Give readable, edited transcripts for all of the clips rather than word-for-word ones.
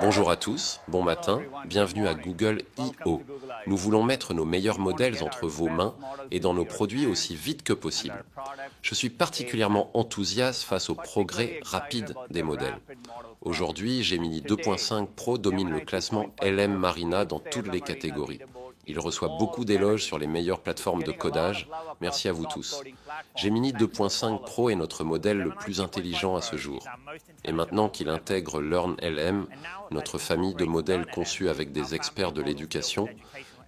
Bonjour à tous, bon matin, bienvenue à Google I.O. Nous voulons mettre nos meilleurs modèles entre vos mains et dans nos produits aussi vite que possible. Je suis particulièrement enthousiaste face au progrès rapide des modèles. Aujourd'hui, Gemini 2.5 Pro domine le classement LM Marina dans toutes les catégories. Il reçoit beaucoup d'éloges sur les meilleures plateformes de codage. Merci à vous tous. Gemini 2.5 Pro est notre modèle le plus intelligent à ce jour. Et maintenant qu'il intègre Learn LM, notre famille de modèles conçus avec des experts de l'éducation,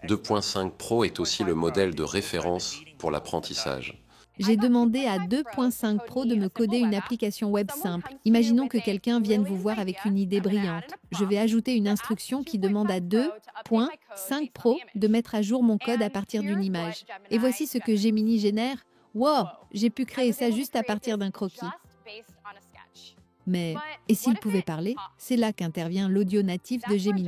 2.5 Pro est aussi le modèle de référence pour l'apprentissage. J'ai demandé à 2.5 Pro de me coder une application web simple. Imaginons que quelqu'un vienne vous voir avec une idée brillante. Je vais ajouter une instruction qui demande à 2.5 Pro de mettre à jour mon code à partir d'une image. Et voici ce que Gemini génère. Wow, j'ai pu créer ça juste à partir d'un croquis. Mais, et s'il pouvait parler? C'est là qu'intervient l'audio natif de Gemini.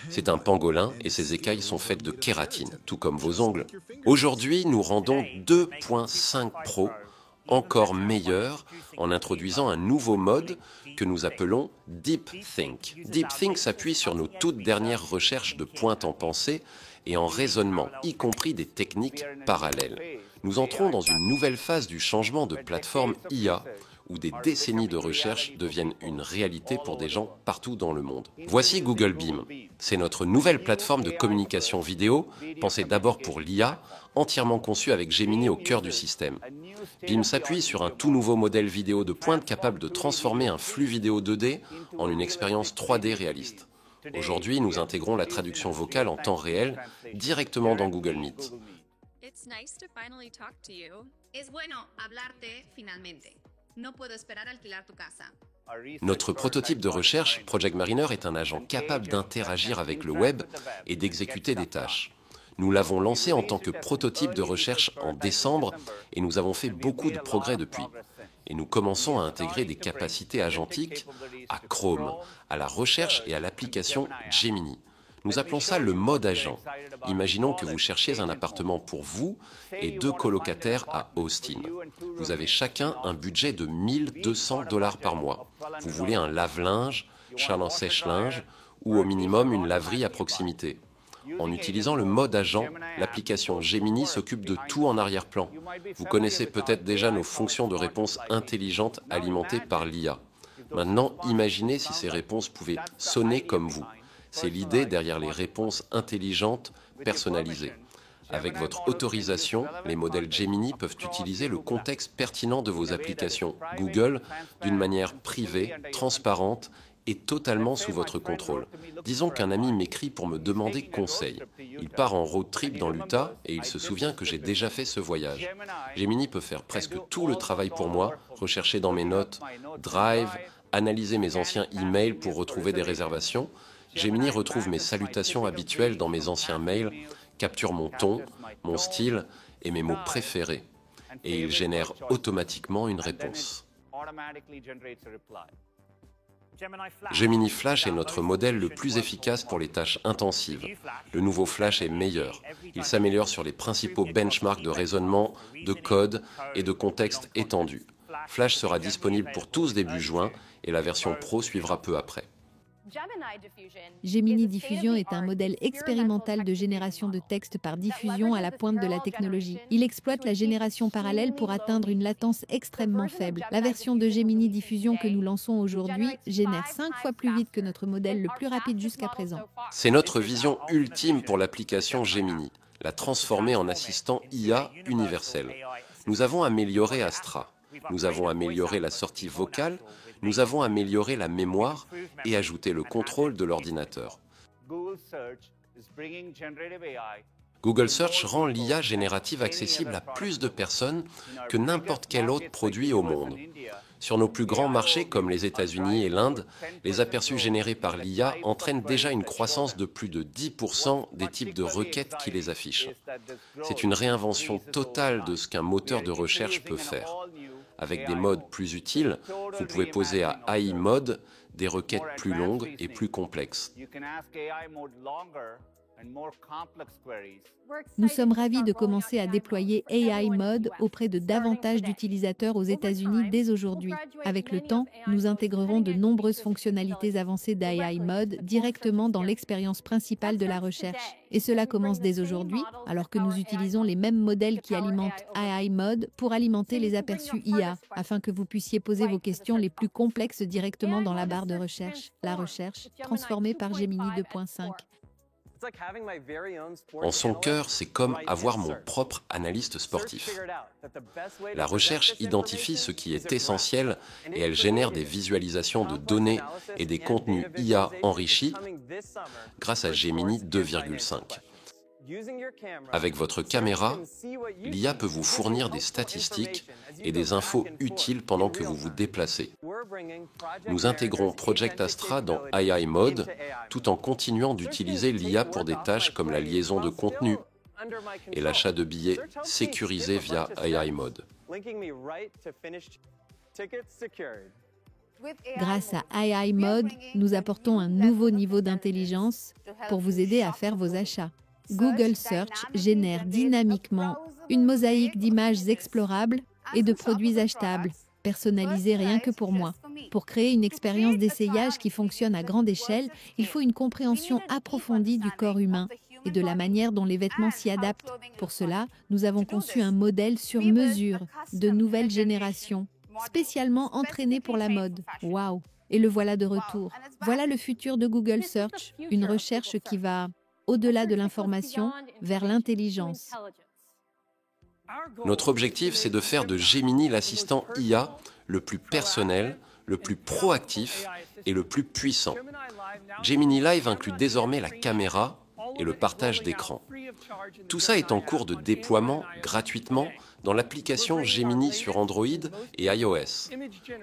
C'est un pangolin et ses écailles sont faites de kératine, tout comme vos ongles. Aujourd'hui, nous rendons 2.5 Pro encore meilleur en introduisant un nouveau mode que nous appelons Deep Think. Deep Think s'appuie sur nos toutes dernières recherches de pointe en pensée et en raisonnement, y compris des techniques parallèles. Nous entrons dans une nouvelle phase du changement de plateforme IA, où des décennies de recherche deviennent une réalité pour des gens partout dans le monde. Voici Google Beam. C'est notre nouvelle plateforme de communication vidéo, pensée d'abord pour l'IA, entièrement conçue avec Gemini au cœur du système. Beam s'appuie sur un tout nouveau modèle vidéo de pointe capable de transformer un flux vidéo 2D en une expérience 3D réaliste. Aujourd'hui, nous intégrons la traduction vocale en temps réel directement dans Google Meet. It's nice to finally talk to you. Es bueno hablarte finalmente. No puedo esperar a alquilar tu casa. Notre prototype de recherche, Project Mariner, est un agent capable d'interagir avec le web et d'exécuter des tâches. Nous l'avons lancé en tant que prototype de recherche en décembre et nous avons fait beaucoup de progrès depuis. Et nous commençons à intégrer des capacités agentiques à Chrome, à la recherche et à l'application Gemini. Nous appelons ça le mode agent. Imaginons que vous cherchiez un appartement pour vous et 2 colocataires à Austin. Vous avez chacun un budget de 1200 $ par mois. Vous voulez un lave-linge, chaland sèche-linge ou au minimum une laverie à proximité. En utilisant le mode agent, l'application Gemini s'occupe de tout en arrière-plan. Vous connaissez peut-être déjà nos fonctions de réponse intelligentes alimentées par l'IA. Maintenant, imaginez si ces réponses pouvaient sonner comme vous. C'est l'idée derrière les réponses intelligentes personnalisées. Avec votre autorisation, les modèles Gemini peuvent utiliser le contexte pertinent de vos applications Google d'une manière privée, transparente et totalement sous votre contrôle. Disons qu'un ami m'écrit pour me demander conseil. Il part en road trip dans l'Utah et il se souvient que j'ai déjà fait ce voyage. Gemini peut faire presque tout le travail pour moi, rechercher dans mes notes, Drive, analyser mes anciens emails pour retrouver des réservations. Gemini retrouve mes salutations habituelles dans mes anciens mails, capture mon ton, mon style et mes mots préférés. Et il génère automatiquement une réponse. Gemini Flash est notre modèle le plus efficace pour les tâches intensives. Le nouveau Flash est meilleur. Il s'améliore sur les principaux benchmarks de raisonnement, de code et de contexte étendu. Flash sera disponible pour tous début juin et la version Pro suivra peu après. Gemini Diffusion est un modèle expérimental de génération de texte par diffusion à la pointe de la technologie. Il exploite la génération parallèle pour atteindre une latence extrêmement faible. La version de Gemini Diffusion que nous lançons aujourd'hui génère 5 fois plus vite que notre modèle le plus rapide jusqu'à présent. C'est notre vision ultime pour l'application Gemini, la transformer en assistant IA universel. Nous avons amélioré Astra. Nous avons amélioré la sortie vocale, nous avons amélioré la mémoire et ajouté le contrôle de l'ordinateur. Google Search rend l'IA générative accessible à plus de personnes que n'importe quel autre produit au monde. Sur nos plus grands marchés comme les États-Unis et l'Inde, les aperçus générés par l'IA entraînent déjà une croissance de plus de 10% des types de requêtes qui les affichent. C'est une réinvention totale de ce qu'un moteur de recherche peut faire. Avec des modes plus utiles, vous pouvez poser à AI Mode des requêtes plus longues et plus complexes. Nous sommes ravis de commencer à déployer AI Mode auprès de davantage d'utilisateurs aux États-Unis dès aujourd'hui. Avec le temps, nous intégrerons de nombreuses fonctionnalités avancées d'AI Mode directement dans l'expérience principale de la recherche. Et cela commence dès aujourd'hui, alors que nous utilisons les mêmes modèles qui alimentent AI Mode pour alimenter les aperçus IA, afin que vous puissiez poser vos questions les plus complexes directement dans la barre de recherche. La recherche, transformée par Gemini 2.5. En son cœur, c'est comme avoir mon propre analyste sportif. La recherche identifie ce qui est essentiel et elle génère des visualisations de données et des contenus IA enrichis grâce à Gemini 2.5. Avec votre caméra, l'IA peut vous fournir des statistiques et des infos utiles pendant que vous vous déplacez. Nous intégrons Project Astra dans AI Mode tout en continuant d'utiliser l'IA pour des tâches comme la liaison de contenu et l'achat de billets sécurisés via AI Mode. Grâce à AI Mode, nous apportons un nouveau niveau d'intelligence pour vous aider à faire vos achats. Google Search génère dynamiquement une mosaïque d'images explorables et de produits achetables, personnalisés rien que pour moi. Pour créer une expérience d'essayage qui fonctionne à grande échelle, il faut une compréhension approfondie du corps humain et de la manière dont les vêtements s'y adaptent. Pour cela, nous avons conçu un modèle sur mesure de nouvelle génération, spécialement entraîné pour la mode. Waouh! Et le voilà de retour. Voilà le futur de Google Search, une recherche qui va au-delà de l'information, vers l'intelligence. Notre objectif, c'est de faire de Gemini l'assistant IA le plus personnel, le plus proactif et le plus puissant. Gemini Live inclut désormais la caméra et le partage d'écran. Tout ça est en cours de déploiement gratuitement dans l'application Gemini sur Android et iOS.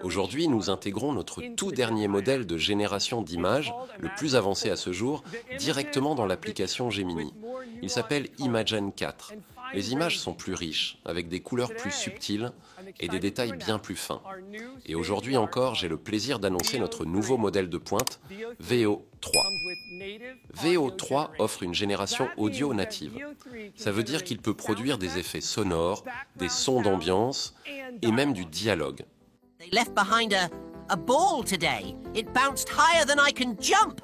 Aujourd'hui, nous intégrons notre tout dernier modèle de génération d'images, le plus avancé à ce jour, directement dans l'application Gemini. Il s'appelle Imagen 4. Les images sont plus riches, avec des couleurs plus subtiles et des détails bien plus fins. Et aujourd'hui encore, j'ai le plaisir d'annoncer notre nouveau modèle de pointe, VO 3. VO 3 offre une génération audio native. Ça veut dire qu'il peut produire des effets sonores, des sons d'ambiance et même du dialogue. They left behind a ball today. It bounced higher than I can jump.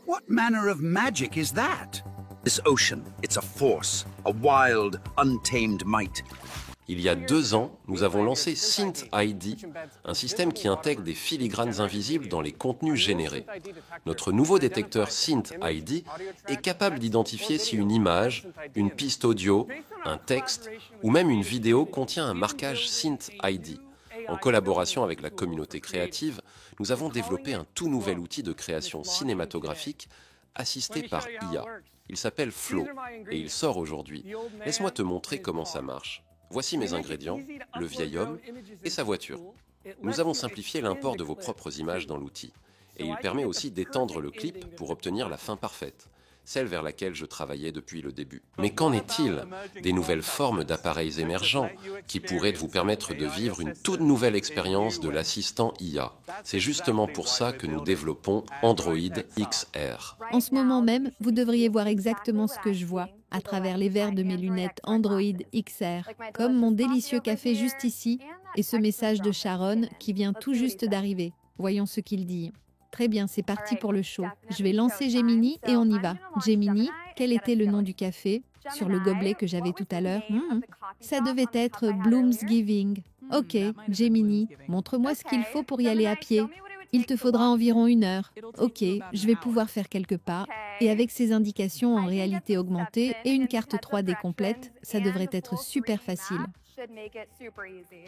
What manner of magic is that? This ocean, it's a force, a wild, untamed might. Il y a 2 ans, nous avons lancé Synth ID, un système qui intègre des filigranes invisibles dans les contenus générés. Notre nouveau détecteur Synth ID est capable d'identifier si une image, une piste audio, un texte ou même une vidéo contient un marquage Synth ID. En collaboration avec la communauté créative, nous avons développé un tout nouvel outil de création cinématographique assisté par IA. Il s'appelle Flow et il sort aujourd'hui. Laisse-moi te montrer comment ça marche. Voici mes ingrédients, le vieil homme et sa voiture. Nous avons simplifié l'import de vos propres images dans l'outil. Et il permet aussi d'étendre le clip pour obtenir la fin parfaite, celle vers laquelle je travaillais depuis le début. Mais qu'en est-il des nouvelles formes d'appareils émergents qui pourraient vous permettre de vivre une toute nouvelle expérience de l'assistant IA? C'est justement pour ça que nous développons Android XR. En ce moment même, vous devriez voir exactement ce que je vois à travers les verres de mes lunettes Android XR, comme mon délicieux café juste ici et ce message de Sharon qui vient tout juste d'arriver. Voyons ce qu'il dit. Très bien, c'est parti pour le show. Je vais lancer Gemini et on y va. Gemini, quel était le nom du café sur le gobelet que j'avais tout à l'heure? Ça devait être Bloomsgiving. Ok, Gemini, montre-moi ce qu'il faut pour y aller à pied. Il te faudra environ 1 heure. Ok, je vais pouvoir faire quelques pas. Et avec ces indications en réalité augmentée et une carte 3D complète, ça devrait être super facile.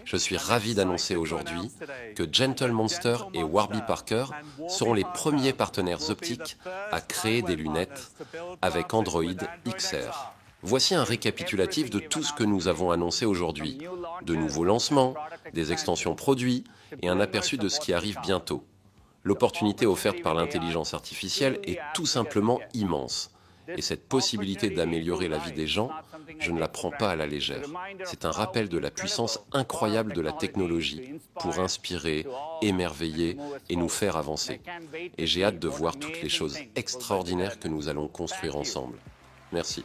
Je suis ravi d'annoncer aujourd'hui que Gentle Monster et Warby Parker seront les premiers partenaires optiques à créer des lunettes avec Android XR. Voici un récapitulatif de tout ce que nous avons annoncé aujourd'hui. De nouveaux lancements, des extensions produits et un aperçu de ce qui arrive bientôt. L'opportunité offerte par l'intelligence artificielle est tout simplement immense. Et cette possibilité d'améliorer la vie des gens, je ne la prends pas à la légère. C'est un rappel de la puissance incroyable de la technologie pour inspirer, émerveiller et nous faire avancer. Et j'ai hâte de voir toutes les choses extraordinaires que nous allons construire ensemble. Merci.